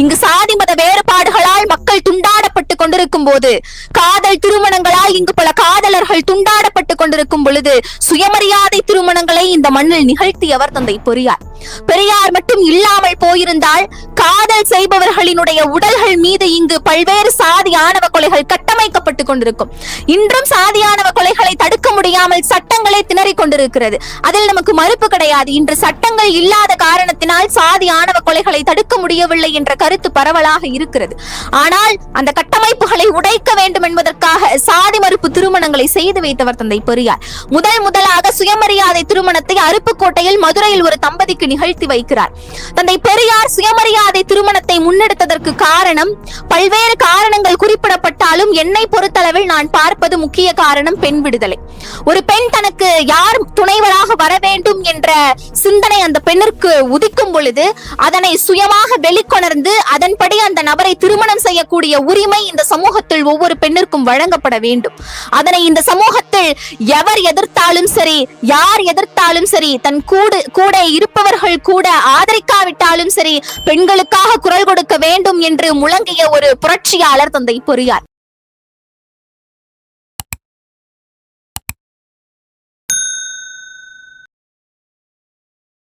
இங்கு சாதி மத வேறுபாடுகளால் மக்கள் துண்டாடப்பட்டு கொண்டிருக்கும் போது, காதல் திருமணங்களால் இங்கு பல காதலர்கள் துண்டாடப்பட்டு கொண்டிருக்கும் பொழுது, சுயமரியாதை திருமணங்களை இந்த மண்ணில் நிகழ்த்தியவர் தந்தை பெரியார். பெரியார் மட்டும் இல்லாமல் போயிருந்தால் காதல் செய்பவர்களினுடைய உடல்கள் மீது இங்கு பல்வேறு சாதி ஆணவ கொலைகள் கட்டமைக்கப்பட்டு கொண்டிருக்கும். இன்றும் சாதி ஆணவ கொலைகளை தடுக்க முடியாமல் சட்டங்களே திணறிக் கொண்டிருக்கிறது. அதில் நமக்கு மறுப்பு கிடையாது. இன்று சட்டங்கள் இல்லாத காரணத்தினால் சாதி ஆணவ கொலைகளை தடுக்க முடியவில்லை என்ற கருத்து பரவலாக இருக்கிறது. ஆனால் அந்த கட்டமைப்புகளை உடைக்க வேண்டும் என்பதற்காக சாதி மறுப்பு திருமணங்களை செய்து வைத்தவர் தந்தை பெரியார். முதலாக சுயமரியாதை திருமணத்தை அருப்புக்கோட்டையில் மதுரையில் ஒரு தம்பதிக்கு நிகழ்த்தி வைக்கிறார். தந்தை பெரியார் சுயமரியாதை திருமணத்தை முன்னெடுத்ததற்கு காரணம் பல்வேறு காரணங்கள் குறிப்பிடப்பட்டாலும் என்னை பொறுத்தளவில் நான் பார்ப்பது முக்கிய காரணம் பெண் விடுதலை. ஒரு பெண் தனக்கு யார் துணைவராக வர வேண்டும் என்ற சிந்தனை அந்த பெண்ணிற்கு உதிக்கும் பொழுது அதனை சுயமாக வெளிக்கொணர்ந்து அதன்படி அந்த நபரை திருமணம் செய்யக்கூடிய உரிமை இந்த சமூகத்தில் ஒவ்வொரு பெண்ணிற்கும் வழங்கப்பட வேண்டும். அதனை இந்த சமூகத்தில் எவர் எதிர்த்தாலும் சரி, யார் எதிர்த்தாலும் சரி, தன் கூட இருப்பவர்கள் கூட ஆதரிக்காவிட்டாலும் சரி, பெண்களுக்காக குரல் கொடுக்க வேண்டும் என்று முழங்கிய ஒரு புரட்சியாளர் தந்தை பெரியார்.